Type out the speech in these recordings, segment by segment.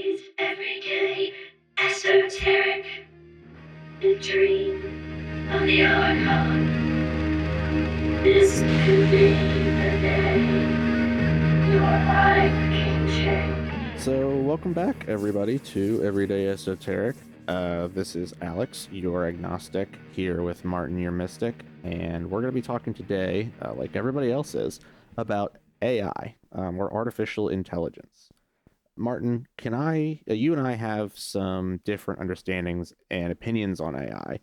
Breathe every day, esoteric, and dream of the occult. This could be the day your life can change. So, welcome back, everybody, to Everyday Esoteric. This is Alex, your agnostic, here with Martin, your mystic, and we're going to be talking today, like everybody else is, about AI, or artificial intelligence. Martin, you and I have some different understandings and opinions on AI.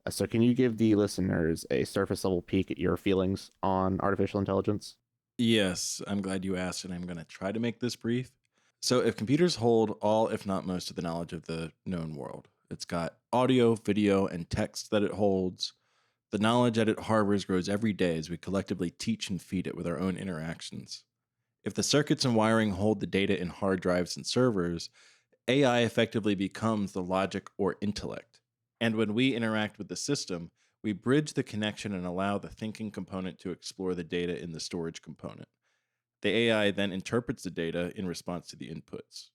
So, can you give the listeners a surface level peek at your feelings on artificial intelligence? Yes, I'm glad you asked, and I'm going to try to make this brief. So, if computers hold all, if not most, of the knowledge of the known world, it's got audio, video, and text that it holds. The knowledge that it harbors grows every day as we collectively teach and feed it with our own interactions. If the circuits and wiring hold the data in hard drives and servers, AI effectively becomes the logic or intellect. And when we interact with the system, we bridge the connection and allow the thinking component to explore the data in the storage component. The AI then interprets the data in response to the inputs.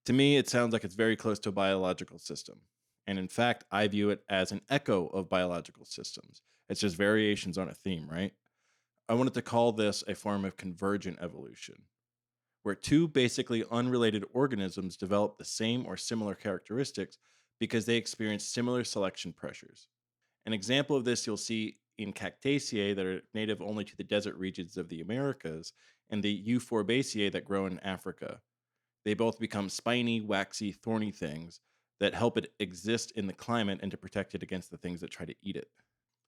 To me, it sounds like it's very close to a biological system. And in fact, I view it as an echo of biological systems. It's just variations on a theme, right? I wanted to call this a form of convergent evolution, where two basically unrelated organisms develop the same or similar characteristics because they experience similar selection pressures. An example of this you'll see in Cactaceae that are native only to the desert regions of the Americas and the Euphorbiaceae that grow in Africa. They both become spiny, waxy, thorny things that help it exist in the climate and to protect it against the things that try to eat it.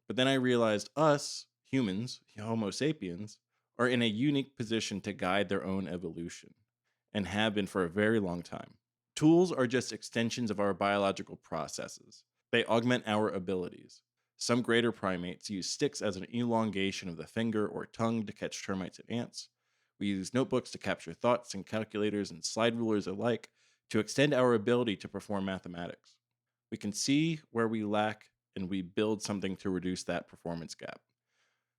But then I realized us, humans, Homo sapiens, are in a unique position to guide their own evolution and have been for a very long time. Tools are just extensions of our biological processes. They augment our abilities. Some greater primates use sticks as an elongation of the finger or tongue to catch termites and ants. We use notebooks to capture thoughts and calculators and slide rulers alike to extend our ability to perform mathematics. We can see where we lack and we build something to reduce that performance gap.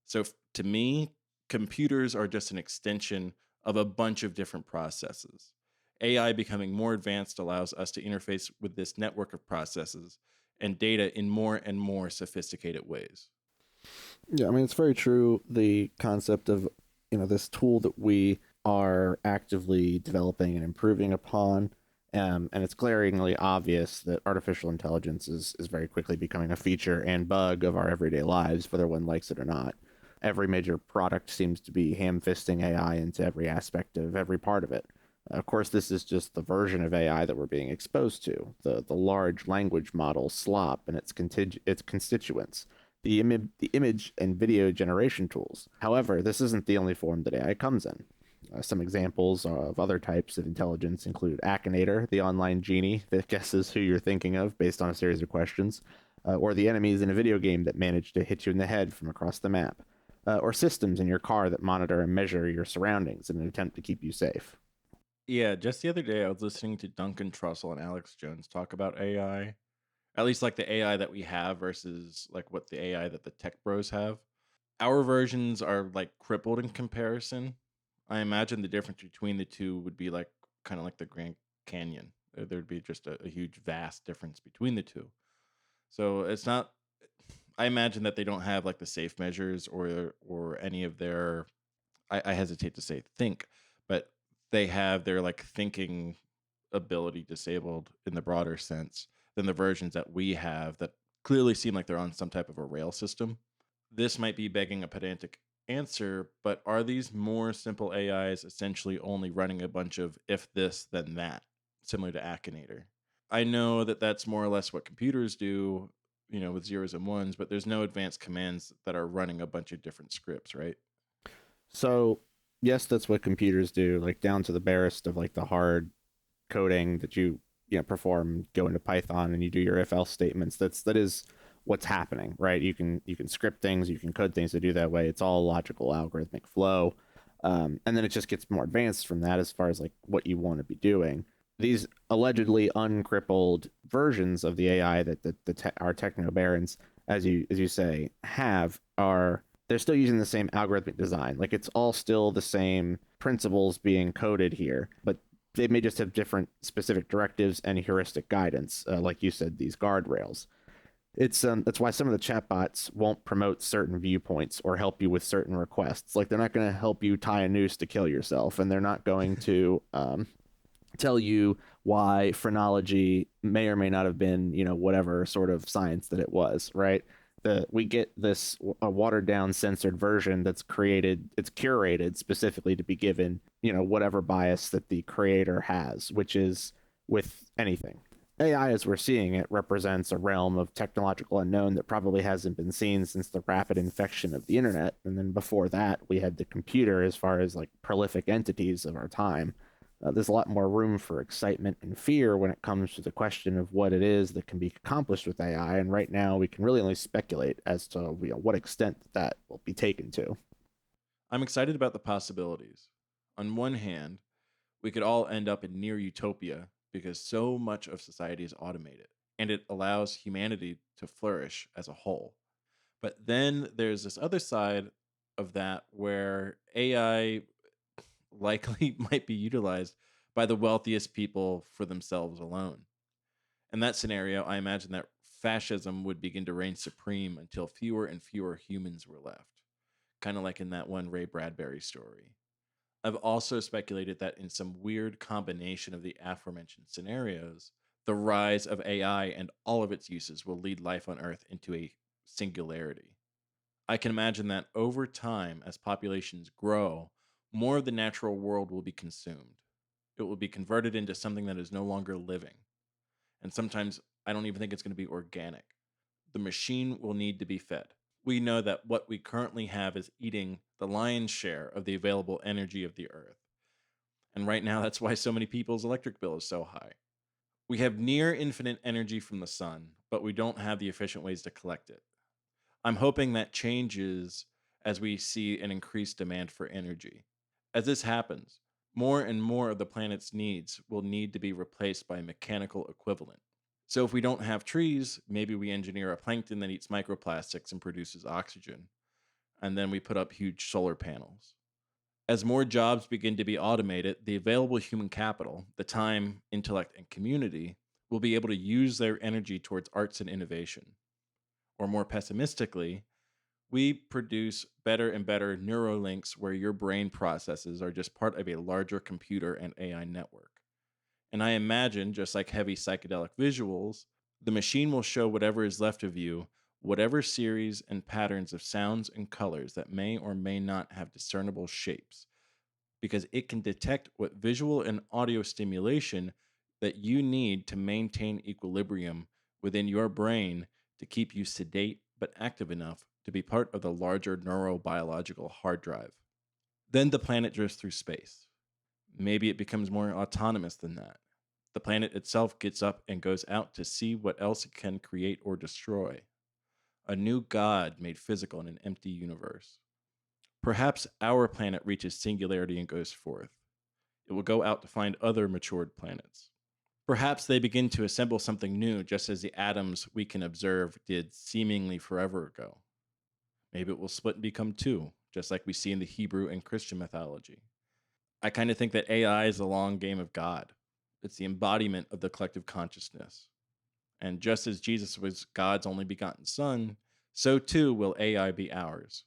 So to me, computers are just an extension of a bunch of different processes. AI becoming more advanced allows us to interface with this network of processes and data in more and more sophisticated ways. Yeah, I mean, it's very true. The concept of, this tool that we are actively developing and improving upon. And it's glaringly obvious that artificial intelligence is very quickly becoming a feature and bug of our everyday lives, whether one likes it or not. Every major product seems to be ham-fisting AI into every aspect of every part of it. Of course, this is just the version of AI that we're being exposed to, the large language model slop and its constituents, the image and video generation tools. However, this isn't the only form that AI comes in. Some examples of other types of intelligence include Akinator, the online genie that guesses who you're thinking of based on a series of questions, or the enemies in a video game that manage to hit you in the head from across the map, or systems in your car that monitor and measure your surroundings in an attempt to keep you safe. Yeah, just the other day I was listening to Duncan Trussell and Alex Jones talk about AI. At least like the AI that we have versus like what the AI that the tech bros have. Our versions are like crippled in comparison. I imagine the difference between the two would be like kind of like the Grand Canyon. There'd be just a huge, vast difference between the two. So it's not. I imagine that they don't have like the safe measures or any of their. I hesitate to say think, but they have their like thinking ability disabled in the broader sense than the versions that we have that clearly seem like they're on some type of a rail system. This might be begging a pedantic answer, but are these more simple AIs essentially only running a bunch of if this then that, similar to Akinator? I know that that's more or less what computers do, with zeros and ones, but there's no advanced commands that are running a bunch of different scripts, right? So, yes, that's what computers do, like down to the barest of like the hard coding that you perform, go into Python and you do your if else statements. That is what's happening, right? You can script things, you can code things to do that way. It's all logical algorithmic flow. And then it just gets more advanced from that as far as like what you want to be doing. These allegedly uncrippled versions of the AI that our techno barons, as you say, they're still using the same algorithmic design. Like it's all still the same principles being coded here, but they may just have different specific directives and heuristic guidance, like you said, these guardrails. It's that's why some of the chatbots won't promote certain viewpoints or help you with certain requests. Like they're not going to help you tie a noose to kill yourself, and they're not going to tell you why phrenology may or may not have been, whatever sort of science that it was, right? We get this a watered down censored version it's curated specifically to be given, whatever bias that the creator has, which is with anything. AI, as we're seeing it, represents a realm of technological unknown that probably hasn't been seen since the rapid infection of the internet. And then before that, we had the computer as far as like prolific entities of our time. There's a lot more room for excitement and fear when it comes to the question of what it is that can be accomplished with AI. And right now, we can really only speculate as to what extent that will be taken to. I'm excited about the possibilities. On one hand, we could all end up in near utopia because so much of society is automated and it allows humanity to flourish as a whole. But then there's this other side of that where AI likely might be utilized by the wealthiest people for themselves alone. In that scenario, I imagine that fascism would begin to reign supreme until fewer and fewer humans were left, kind of like in that one Ray Bradbury story. I've also speculated that in some weird combination of the aforementioned scenarios, the rise of AI and all of its uses will lead life on Earth into a singularity. I can imagine that over time, as populations grow, more of the natural world will be consumed. It will be converted into something that is no longer living. And sometimes I don't even think it's going to be organic. The machine will need to be fed. We know that what we currently have is eating the lion's share of the available energy of the earth. And right now, that's why so many people's electric bill is so high. We have near infinite energy from the sun, but we don't have the efficient ways to collect it. I'm hoping that changes as we see an increased demand for energy. As this happens, more and more of the planet's needs will need to be replaced by a mechanical equivalent. So if we don't have trees, maybe we engineer a plankton that eats microplastics and produces oxygen, and then we put up huge solar panels. As more jobs begin to be automated, the available human capital, the time, intellect, and community, will be able to use their energy towards arts and innovation. Or more pessimistically, we produce better and better neurolinks where your brain processes are just part of a larger computer and AI network. And I imagine, just like heavy psychedelic visuals, the machine will show whatever is left of you, whatever series and patterns of sounds and colors that may or may not have discernible shapes, because it can detect what visual and audio stimulation that you need to maintain equilibrium within your brain to keep you sedate but active enough to be part of the larger neurobiological hard drive. Then the planet drifts through space. Maybe it becomes more autonomous than that. The planet itself gets up and goes out to see what else it can create or destroy. A new god made physical in an empty universe. Perhaps our planet reaches singularity and goes forth. It will go out to find other matured planets. Perhaps they begin to assemble something new, just as the atoms we can observe did seemingly forever ago. Maybe it will split and become two, just like we see in the Hebrew and Christian mythology. I kind of think that AI is the long game of God. It's the embodiment of the collective consciousness. And just as Jesus was God's only begotten Son, so too will AI be ours.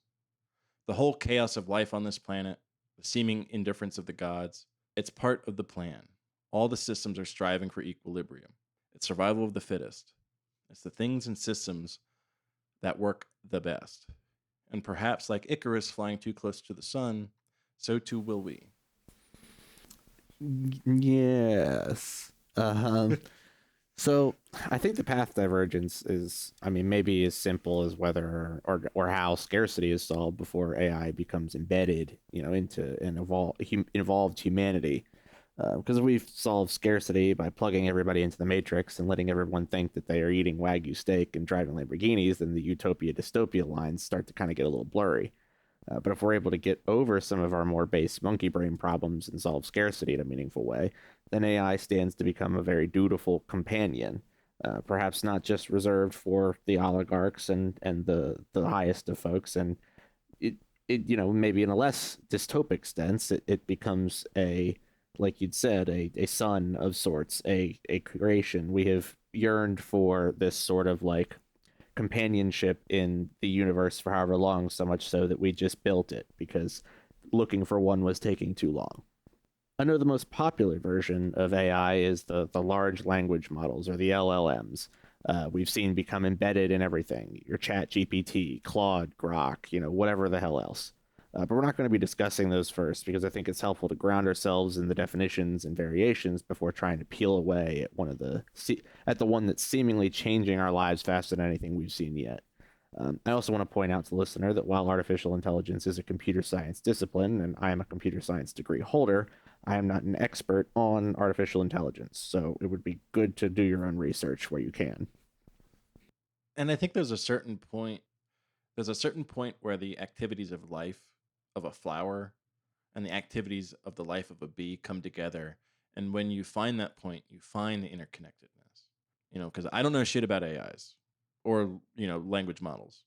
The whole chaos of life on this planet, the seeming indifference of the gods, it's part of the plan. All the systems are striving for equilibrium. It's survival of the fittest. It's the things and systems that work the best. And perhaps like Icarus flying too close to the sun, so too will we. Yes. So I think the path divergence is, maybe as simple as whether or how scarcity is solved before AI becomes embedded, into an evolved humanity. Because we've solved scarcity by plugging everybody into the matrix and letting everyone think that they are eating Wagyu steak and driving Lamborghinis, then the utopia dystopia lines start to kind of get a little blurry. But if we're able to get over some of our more base monkey brain problems and solve scarcity in a meaningful way, then AI stands to become a very dutiful companion, perhaps not just reserved for the oligarchs and the highest of folks. And it maybe in a less dystopic sense, it becomes a like you'd said, a son of sorts, a creation. We have yearned for this sort of like companionship in the universe for however long, so much so that we just built it because looking for one was taking too long. I know the most popular version of AI is the large language models, or the LLMs. We've seen become embedded in everything, your Chat GPT, Claude, Grok, whatever the hell else. But we're not going to be discussing those first because I think it's helpful to ground ourselves in the definitions and variations before trying to peel away at the one that's seemingly changing our lives faster than anything we've seen yet. I also want to point out to the listener that while artificial intelligence is a computer science discipline, and I am a computer science degree holder, I am not an expert on artificial intelligence. So it would be good to do your own research where you can. And I think there's a certain point where the activities of life of a flower and the activities of the life of a bee come together. And when you find that point, you find the interconnectedness. Because I don't know shit about AIs or, language models.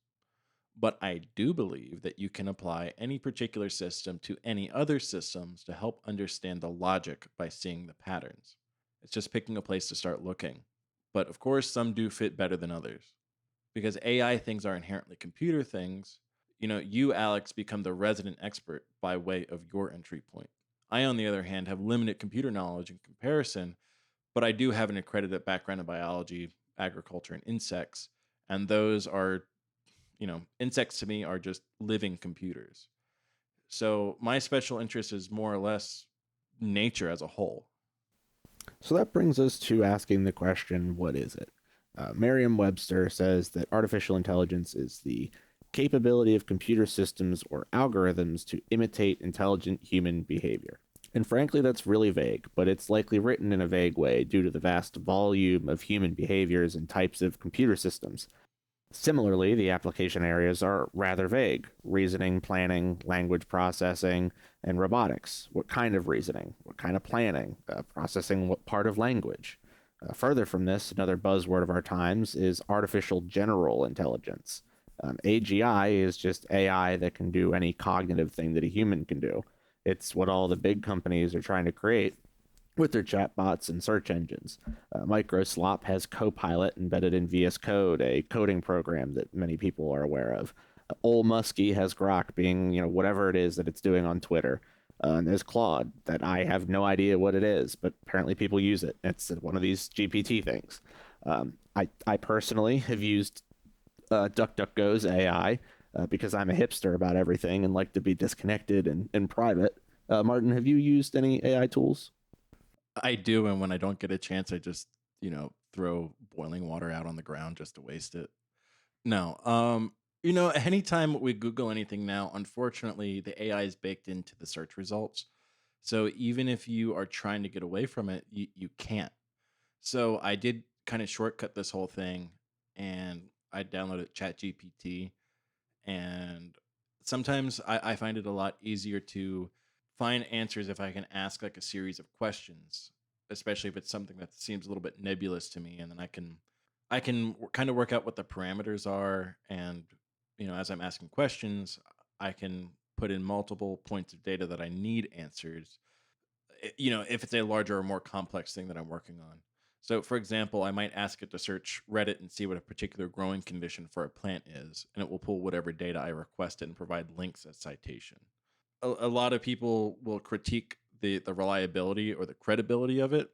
But I do believe that you can apply any particular system to any other systems to help understand the logic by seeing the patterns. It's just picking a place to start looking. But of course, some do fit better than others. Because AI things are inherently computer things, you, Alex, become the resident expert by way of your entry point. I, on the other hand, have limited computer knowledge in comparison, but I do have an accredited background in biology, agriculture, and insects. And those are, insects to me are just living computers. So my special interest is more or less nature as a whole. So that brings us to asking the question, what is it? Merriam-Webster says that artificial intelligence is the capability of computer systems or algorithms to imitate intelligent human behavior. And frankly, that's really vague, but it's likely written in a vague way due to the vast volume of human behaviors and types of computer systems. Similarly, the application areas are rather vague: reasoning, planning, language processing, and robotics. What kind of reasoning? What kind of planning? Processing what part of language? Further from this, another buzzword of our times is artificial general intelligence. AGI is just AI that can do any cognitive thing that a human can do. It's what all the big companies are trying to create with their chatbots and search engines. Microslop has Copilot embedded in VS Code, a coding program that many people are aware of. Old Muskie has Grok being, whatever it is that it's doing on Twitter. And there's Claude that I have no idea what it is, but apparently people use it. It's one of these GPT things. I personally have used DuckDuckGo's AI because I'm a hipster about everything and like to be disconnected and private. Martin, have you used any AI tools? I do, and when I don't get a chance, I just, throw boiling water out on the ground just to waste it. No. Anytime we Google anything now, unfortunately, the AI is baked into the search results. So even if you are trying to get away from it, you can't. So I did kind of shortcut this whole thing, and I downloaded ChatGPT. And sometimes I find it a lot easier to find answers if I can ask like a series of questions, especially if it's something that seems a little bit nebulous to me, and then I can kind of work out what the parameters are, and as I'm asking questions, I can put in multiple points of data that I need answers. If it's a larger or more complex thing that I'm working on. So, for example, I might ask it to search Reddit and see what a particular growing condition for a plant is, and it will pull whatever data I requested and provide links as citation. A lot of people will critique the reliability or the credibility of it,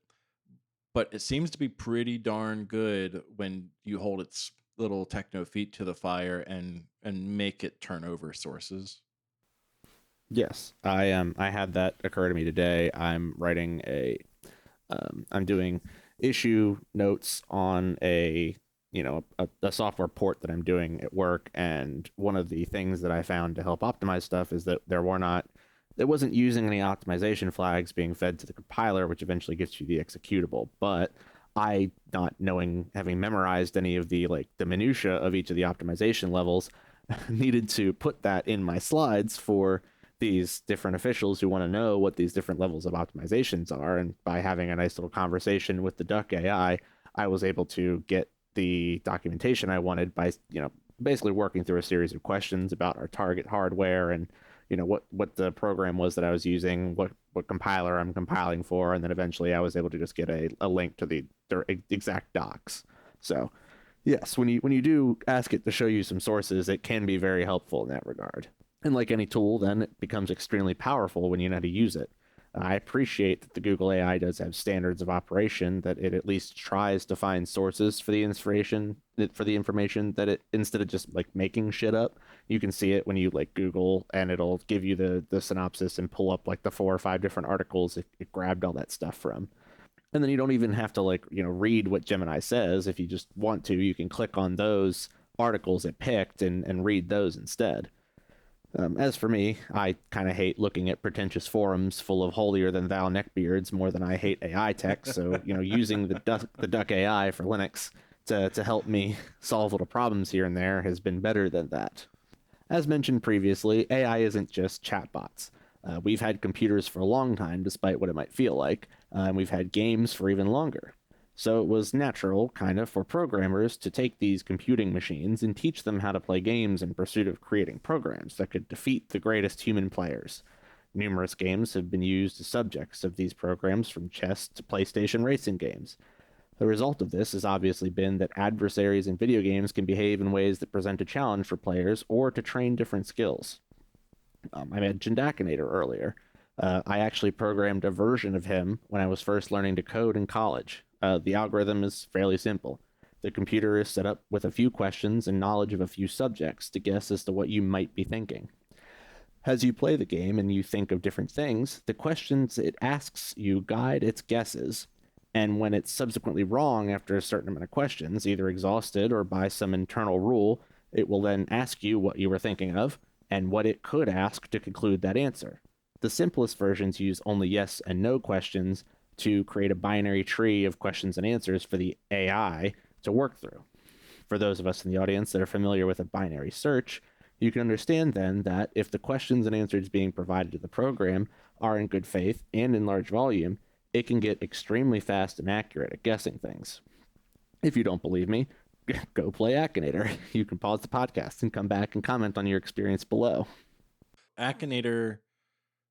but it seems to be pretty darn good when you hold its little techno feet to the fire and make it turn over sources. Yes, I had that occur to me today. I'm doing issue notes on a software port that I'm doing at work, and one of the things that I found to help optimize stuff is that it wasn't using any optimization flags being fed to the compiler, which eventually gets you the executable. But I, not knowing, having memorized any of the minutia of each of the optimization levels, needed to put that in my slides for these different officials who want to know what these different levels of optimizations are. And by having a nice little conversation with the Duck AI, I was able to get the documentation I wanted by, basically working through a series of questions about our target hardware and, what the program was that I was using, what compiler I'm compiling for, and then eventually I was able to just get a link to their exact docs. So yes, when you do ask it to show you some sources, it can be very helpful in that regard. And like any tool, then it becomes extremely powerful when you know how to use it. I appreciate that the Google AI does have standards of operation, that it at least tries to find sources for the information that it, instead of just like making shit up. You can see it when you like Google, and it'll give you the synopsis and pull up like the 4 or 5 different articles it grabbed all that stuff from. And then you don't even have to like, read what Gemini says. If you just want to, you can click on those articles it picked and read those instead. As for me, I kind of hate looking at pretentious forums full of holier-than-thou neckbeards more than I hate AI tech. So, using the Duck AI for Linux to help me solve little problems here and there has been better than that. As mentioned previously, AI isn't just chatbots. We've had computers for a long time, despite what it might feel like, and we've had games for even longer. So it was natural, kind of, for programmers to take these computing machines and teach them how to play games in pursuit of creating programs that could defeat the greatest human players. Numerous games have been used as subjects of these programs, from chess to PlayStation racing games. The result of this has obviously been that adversaries in video games can behave in ways that present a challenge for players or to train different skills. I mentioned Akinator earlier. I actually programmed a version of him when I was first learning to code in college. The algorithm is fairly simple. The computer is set up with a few questions and knowledge of a few subjects to guess as to what you might be thinking. As you play the game and you think of different things, the questions it asks you guide its guesses, and when it's subsequently wrong after a certain amount of questions, either exhausted or by some internal rule, it will then ask you what you were thinking of, and what it could ask to conclude that answer. The simplest versions use only yes and no questions to create a binary tree of questions and answers for the AI to work through. For those of us in the audience that are familiar with a binary search, you can understand then that if the questions and answers being provided to the program are in good faith and in large volume, it can get extremely fast and accurate at guessing things. If you don't believe me, go play Akinator. You can pause the podcast and come back and comment on your experience below. Akinator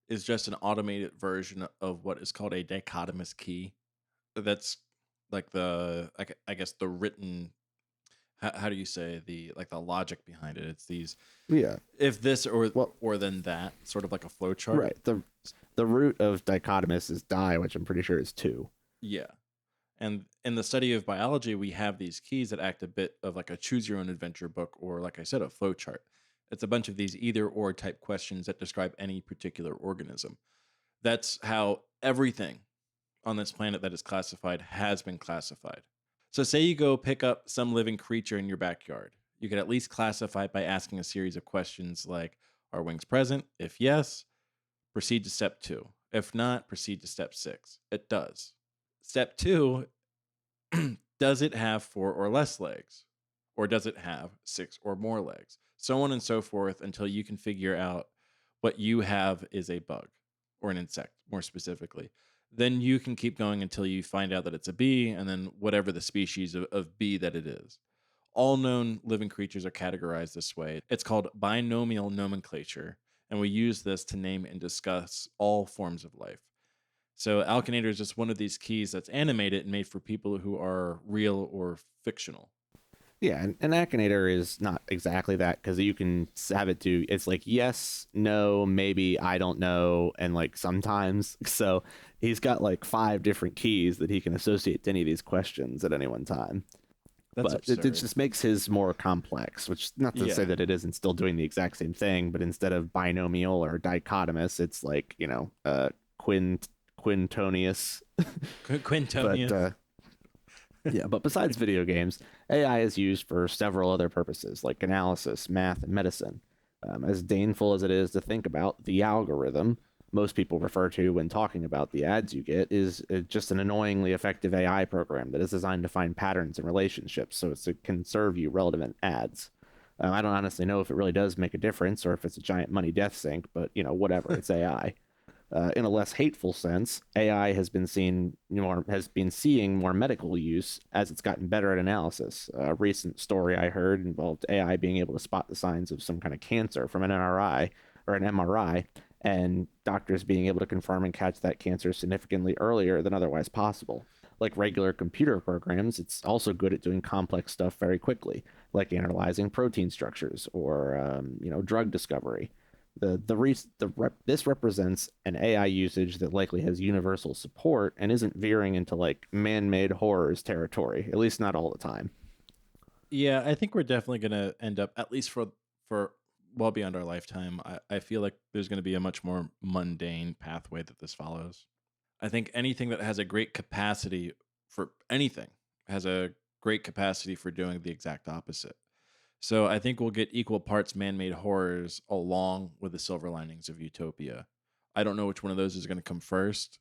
is just an automated version of what is called a dichotomous key. That's like I guess the written, how do you say, the logic behind it. It's these, if this or then that, sort of like a flow chart. Right. The root of dichotomous is die, which I'm pretty sure is 2. Yeah. And in the study of biology, we have these keys that act a bit of like a choose your own adventure book, or like I said, a flow chart. It's a bunch of these either or type questions that describe any particular organism. That's how everything on this planet that is classified has been classified. So say you go pick up some living creature in your backyard. You could at least classify it by asking a series of questions like, are wings present? If yes, proceed to step 2. If not, proceed to step 6. It does. Step 2, does it have 4 or less legs? Or does it have 6 or more legs? So on and so forth until you can figure out what you have is a bug, or an insect, more specifically. Then you can keep going until you find out that it's a bee, and then whatever the species of bee that it is. All known living creatures are categorized this way. It's called binomial nomenclature, and we use this to name and discuss all forms of life. So Akinator is just one of these keys that's animated and made for people who are real or fictional. Yeah, and Akinator is not exactly that, because you can have it do, it's like yes, no, maybe, I don't know, and like sometimes. So he's got like 5 different keys that he can associate to any of these questions at any one time. That's but it just makes his more complex, which not to say that it isn't still doing the exact same thing, but instead of binomial or dichotomous, it's like, quintonious. Quintonious. But besides video games, AI is used for several other purposes, like analysis, math, and medicine. As baneful as it is to think about, the algorithm most people refer to when talking about the ads you get is just an annoyingly effective AI program that is designed to find patterns in relationships so it can serve you relevant ads. I don't honestly know if it really does make a difference or if it's a giant money death sink, but whatever, it's AI. In a less hateful sense, AI has been seeing more medical use as it's gotten better at analysis. A recent story I heard involved AI being able to spot the signs of some kind of cancer from an MRI, or an MRI, and doctors being able to confirm and catch that cancer significantly earlier than otherwise possible. Like regular computer programs, it's also good at doing complex stuff very quickly, like analyzing protein structures or drug discovery. This represents an AI usage that likely has universal support and isn't veering into like man-made horrors territory, at least not all the time. Yeah, I think we're definitely going to end up, at least for well beyond our lifetime, I feel like there's going to be a much more mundane pathway that this follows. I think anything that has a great capacity for anything has a great capacity for doing the exact opposite. So I think we'll get equal parts man-made horrors along with the silver linings of utopia. I don't know which one of those is going to come first.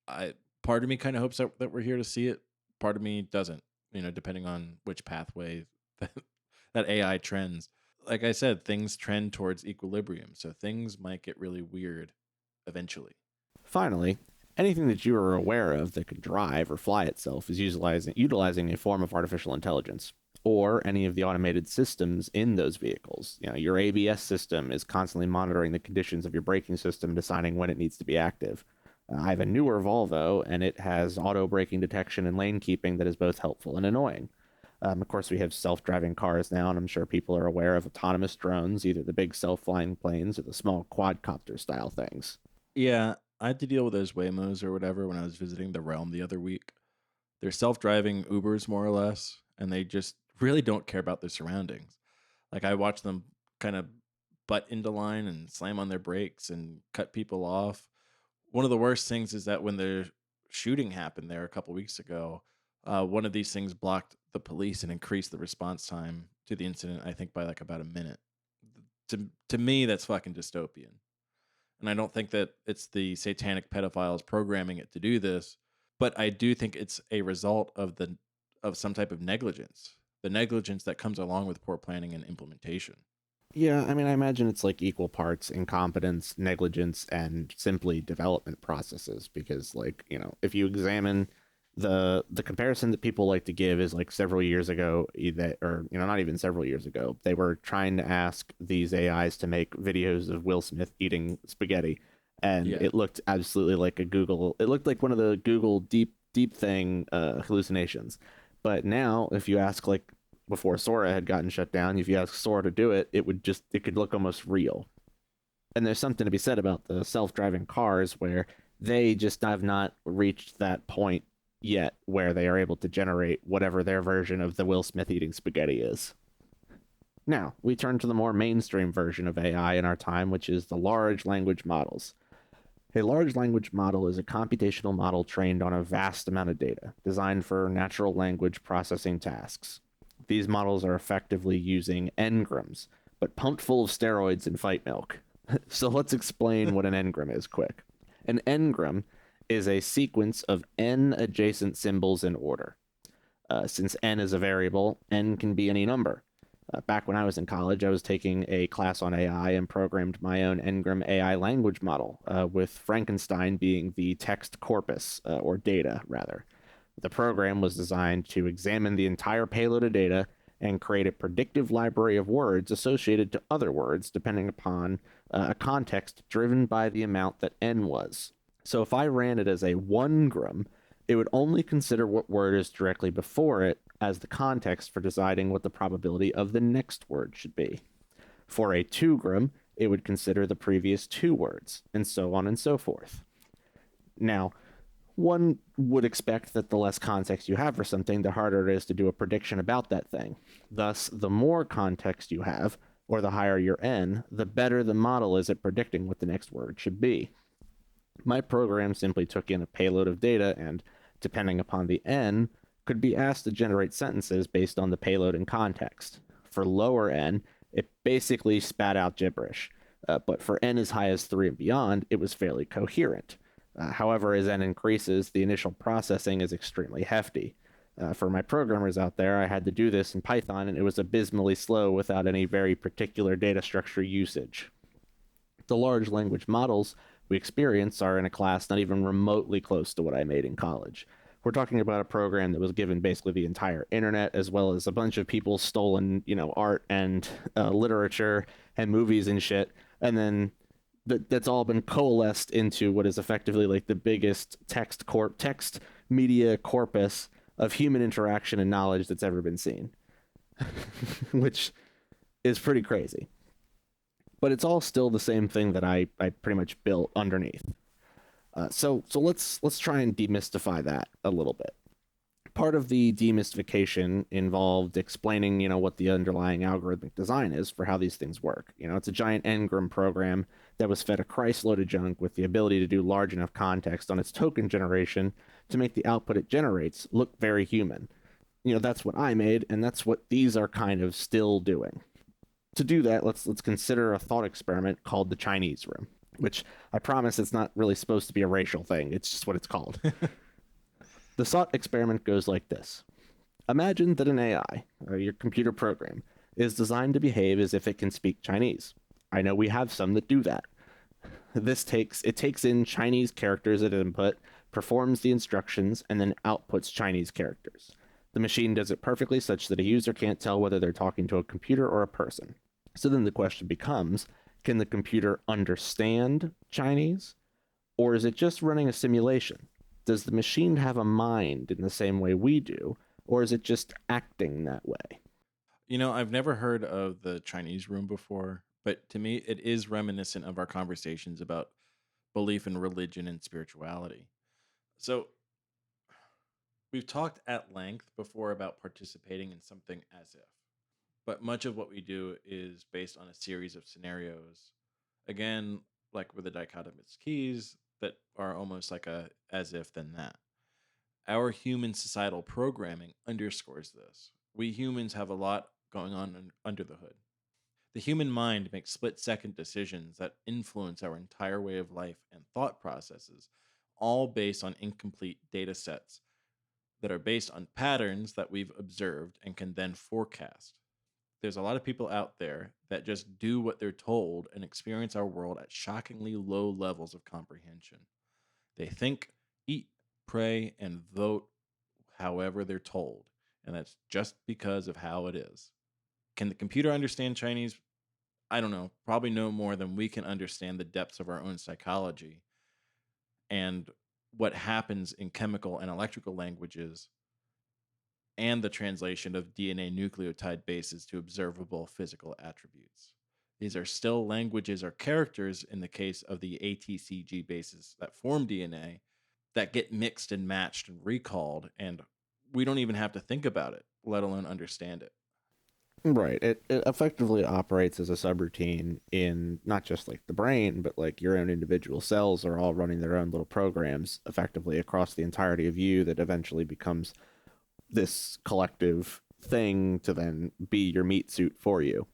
Part of me kind of hopes that we're here to see it. Part of me doesn't, depending on which pathway that AI trends. Like I said, things trend towards equilibrium. So things might get really weird eventually. Finally, anything that you are aware of that can drive or fly itself is utilizing a form of artificial intelligence, or any of the automated systems in those vehicles. Your ABS system is constantly monitoring the conditions of your braking system, deciding when it needs to be active. I have a newer Volvo, and it has auto braking detection and lane keeping that is both helpful and annoying. Of course, we have self-driving cars now, and I'm sure people are aware of autonomous drones, either the big self-flying planes or the small quadcopter style things. Yeah, I had to deal with those Waymos or whatever when I was visiting the Realm the other week. They're self-driving Ubers, more or less, and they just really don't care about their surroundings. Like, I watch them kind of butt into line and slam on their brakes and cut people off. One of the worst things is that when the shooting happened there a couple weeks ago, one of these things blocked the police and increased the response time to the incident, I think, by like about a minute. To me, that's fucking dystopian. And I don't think that it's the satanic pedophiles programming it to do this, but I do think it's a result of some type of negligence, the negligence that comes along with poor planning and implementation. Yeah, I mean, I imagine it's like equal parts incompetence, negligence, and simply development processes. Because, like, if you examine the comparison that people like to give is like several years ago, not even several years ago, they were trying to ask these AIs to make videos of Will Smith eating spaghetti, and It looked absolutely like it looked like one of the Google deep thing hallucinations. But now, if you ask, like, before Sora had gotten shut down, if you ask Sora to do it, it could look almost real. And there's something to be said about the self-driving cars where they just have not reached that point yet where they are able to generate whatever their version of the Will Smith eating spaghetti is. Now, we turn to the more mainstream version of AI in our time, which is the large language models. A large language model is a computational model trained on a vast amount of data, designed for natural language processing tasks. These models are effectively using engrams, but pumped full of steroids and fight milk. So let's explain what an engram is quick. An engram is a sequence of n adjacent symbols in order. Since n is a variable, n can be any number. Back when I was in college, I was taking a class on AI and programmed my own engram AI language model, with Frankenstein being the text corpus, or data, rather. The program was designed to examine the entire payload of data and create a predictive library of words associated to other words depending upon a context driven by the amount that n was. So if I ran it as a 1-gram, it would only consider what word is directly before it as the context for deciding what the probability of the next word should be. For a 2-gram, it would consider the previous 2 words, and so on and so forth. Now, one would expect that the less context you have for something, the harder it is to do a prediction about that thing. Thus, the more context you have, or the higher your n, the better the model is at predicting what the next word should be. My program simply took in a payload of data and, depending upon the n, could be asked to generate sentences based on the payload and context. For lower n, it basically spat out gibberish, but for n as high as 3 and beyond, it was fairly coherent. However, as n increases, the initial processing is extremely hefty. For my programmers out there, I had to do this in Python, and it was abysmally slow without any very particular data structure usage. The large language models we experience are in a class not even remotely close to what I made in college. We're talking about a program that was given basically the entire internet, as well as a bunch of people's stolen, art and literature and movies and shit, And then that's all been coalesced into what is effectively like the biggest text media corpus of human interaction and knowledge that's ever been seen, which is pretty crazy. But it's all still the same thing that I pretty much built underneath. So let's try and demystify that a little bit. Part of the demystification involved explaining, what the underlying algorithmic design is for how these things work. It's a giant Ngram program that was fed a Christ-load of junk with the ability to do large enough context on its token generation to make the output it generates look very human. That's what I made, and that's what these are kind of still doing. To do that, let's consider a thought experiment called the Chinese room, which I promise it's not really supposed to be a racial thing. It's just what it's called. The thought experiment goes like this. Imagine that an AI, or your computer program, is designed to behave as if it can speak Chinese. I know we have some that do that. It takes in Chinese characters at input, performs the instructions, and then outputs Chinese characters. The machine does it perfectly such that a user can't tell whether they're talking to a computer or a person. So then the question becomes, can the computer understand Chinese? Or is it just running a simulation? Does the machine have a mind in the same way we do, or is it just acting that way? I've never heard of the Chinese room before, but to me, it is reminiscent of our conversations about belief in religion and spirituality. So, we've talked at length before about participating in something as if, but much of what we do is based on a series of scenarios. Again, like with the dichotomous keys that are almost like a as if then that. Our human societal programming underscores this. We humans have a lot going on under the hood. The human mind makes split-second decisions that influence our entire way of life and thought processes, all based on incomplete data sets that are based on patterns that we've observed and can then forecast. There's a lot of people out there that just do what they're told and experience our world at shockingly low levels of comprehension. They think, eat, pray, and vote however they're told, and that's just because of how it is. Can the computer understand Chinese? I don't know, probably no more than we can understand the depths of our own psychology and what happens in chemical and electrical languages and the translation of DNA nucleotide bases to observable physical attributes. These are still languages or characters in the case of the ATCG bases that form DNA that get mixed and matched and recalled, and we don't even have to think about it, let alone understand it. Right. It effectively operates as a subroutine in not just like the brain, but like your own individual cells are all running their own little programs effectively across the entirety of you that eventually becomes this collective thing to then be your meat suit for you.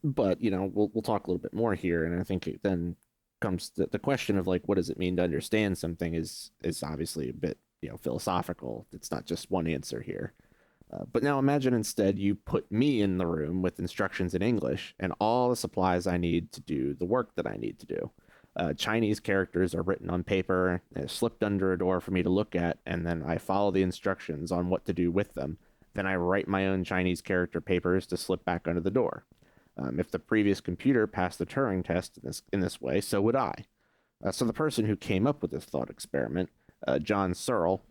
But, we'll talk a little bit more here, and I think it then comes to the question of like, what does it mean to understand something is obviously a bit, philosophical. It's not just one answer here. But now imagine instead you put me in the room with instructions in English and all the supplies I need to do the work that I need to do. Chinese characters are written on paper, slipped under a door for me to look at, and then I follow the instructions on what to do with them. Then I write my own Chinese character papers to slip back under the door. If the previous computer passed the Turing test in this way, so would I. So the person who came up with this thought experiment, John Searle,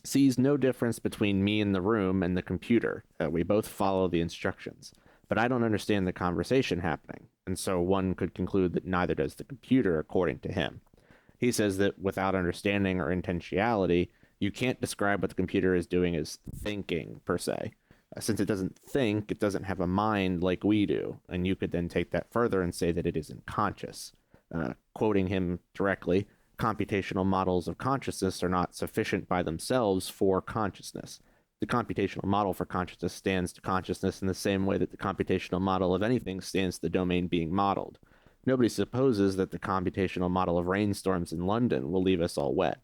sees no difference between me in the room and the computer. We both follow the instructions, but I don't understand the conversation happening, and so one could conclude that neither does the computer, according to him. He says that without understanding or intentionality, you can't describe what the computer is doing as thinking, per se. Since it doesn't think, it doesn't have a mind like we do, and you could then take that further and say that it isn't conscious. Quoting him directly, computational models of consciousness are not sufficient by themselves for consciousness. The computational model for consciousness stands to consciousness in the same way that the computational model of anything stands to the domain being modeled. Nobody supposes that the computational model of rainstorms in London will leave us all wet,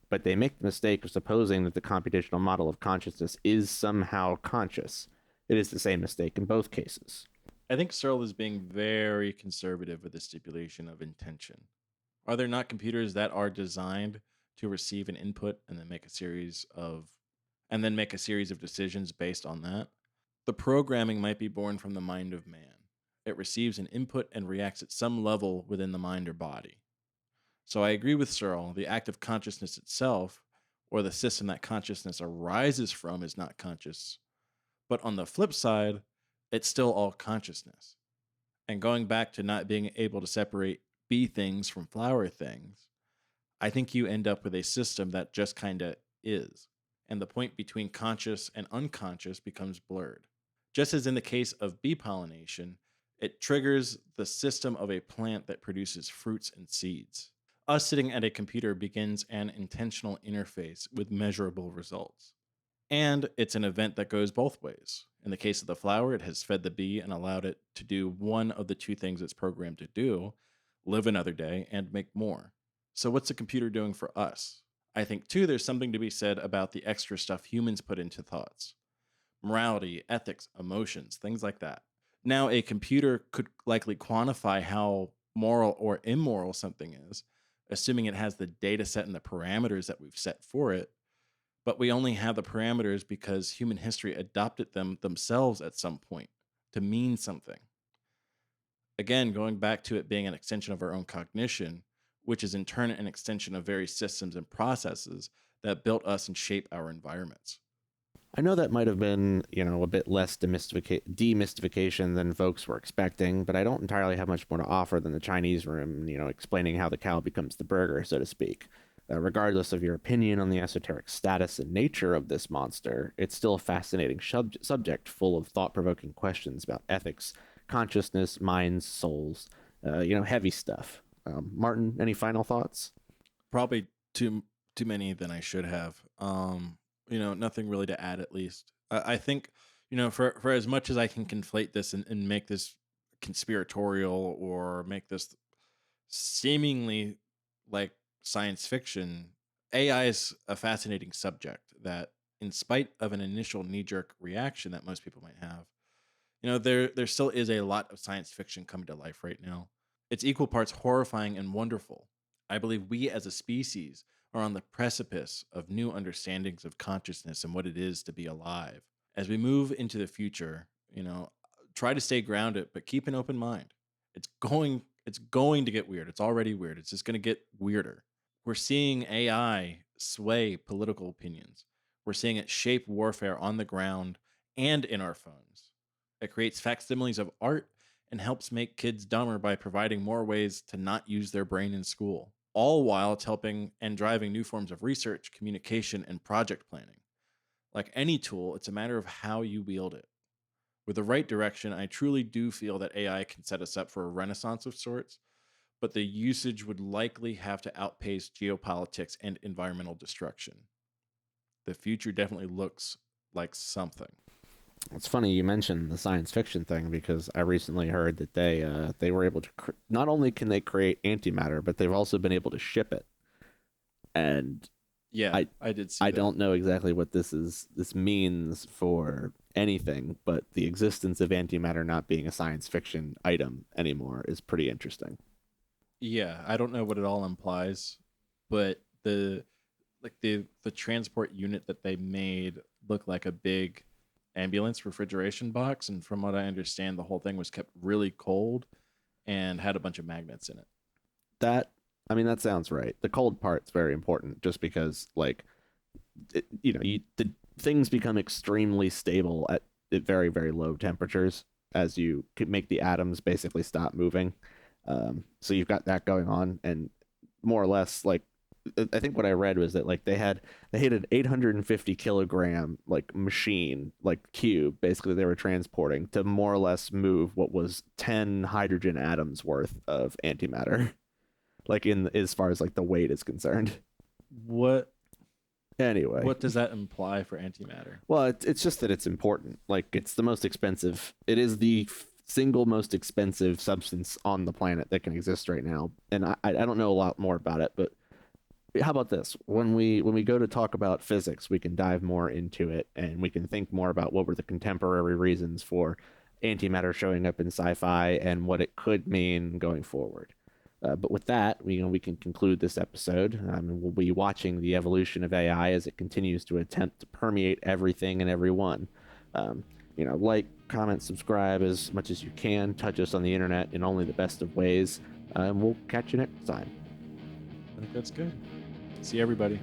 but they make the mistake of supposing that the computational model of consciousness is somehow conscious. It is the same mistake in both cases. I think Searle is being very conservative with the stipulation of intention. Are there not computers that are designed to receive an input and then make a series of decisions based on that? The programming might be born from the mind of man. It receives an input and reacts at some level within the mind or body. So I agree with Searle. The act of consciousness itself, or the system that consciousness arises from, is not conscious. But on the flip side, it's still all consciousness. And going back to not being able to separate bee things from flower things, I think you end up with a system that just kind of is. And the point between conscious and unconscious becomes blurred. Just as in the case of bee pollination, it triggers the system of a plant that produces fruits and seeds. Us sitting at a computer begins an intentional interface with measurable results. And it's an event that goes both ways. In the case of the flower, it has fed the bee and allowed it to do one of the two things it's programmed to do: live another day and make more. So, what's the computer doing for us? I think, too, there's something to be said about the extra stuff humans put into thoughts: morality, ethics, emotions, things like that. Now, a computer could likely quantify how moral or immoral something is, assuming it has the data set and the parameters that we've set for it. But we only have the parameters because human history adopted them themselves at some point to mean something. Again, going back to it being an extension of our own cognition, which is in turn an extension of various systems and processes that built us and shape our environments. I know that might have been, a bit less demystification than folks were expecting, but I don't entirely have much more to offer than the Chinese room, explaining how the cow becomes the burger, so to speak. Regardless of your opinion on the esoteric status and nature of this monster, it's still a fascinating subject full of thought-provoking questions about ethics, consciousness, minds, souls, heavy stuff. Martin, any final thoughts? Probably too many than I should have. Nothing really to add, at least. I think, for as much as I can conflate this and make this conspiratorial or make this seemingly like science fiction, AI is a fascinating subject that, in spite of an initial knee-jerk reaction that most people might have, there still is a lot of science fiction coming to life right now. It's equal parts horrifying and wonderful. I believe we as a species are on the precipice of new understandings of consciousness and what it is to be alive. As we move into the future, try to stay grounded, but keep an open mind. It's going to get weird. It's already weird. It's just going to get weirder. We're seeing AI sway political opinions. We're seeing it shape warfare on the ground and in our phones. It creates facsimiles of art and helps make kids dumber by providing more ways to not use their brain in school, all while it's helping and driving new forms of research, communication, and project planning. Like any tool, it's a matter of how you wield it. With the right direction, I truly do feel that AI can set us up for a renaissance of sorts, but the usage would likely have to outpace geopolitics and environmental destruction. The future definitely looks like something. It's funny you mentioned the science fiction thing, because I recently heard that they were able to not only can they create antimatter, but they've also been able to ship it. And yeah, I did see. I don't know exactly what this means for anything, but the existence of antimatter not being a science fiction item anymore is pretty interesting. Yeah, I don't know what it all implies, but the transport unit that they made looked like a big ambulance refrigeration box, and from what I understand, the whole thing was kept really cold and had a bunch of magnets in it. That sounds right. The cold part's very important, just because the things become extremely stable at very, very low temperatures as you could make the atoms basically stop moving. So you've got that going on, and more or less, I think what I read was that they had an 850 kilogram machine, cube, basically, they were transporting to more or less move what was 10 hydrogen atoms worth of antimatter, as far as the weight is concerned. What Anyway, what does that imply for antimatter? Well, it's just that it's important. It's the most expensive. It is the single most expensive substance on the planet that can exist right now, and I don't know a lot more about it, but how about this? When we go to talk about physics, we can dive more into it, and we can think more about what were the contemporary reasons for antimatter showing up in sci-fi and what it could mean going forward. But with that, we can conclude this episode. We'll be watching the evolution of AI as it continues to attempt to permeate everything and everyone. like, comment, subscribe as much as you can. Touch us on the internet in only the best of ways. And we'll catch you next time. I think that's good. See everybody.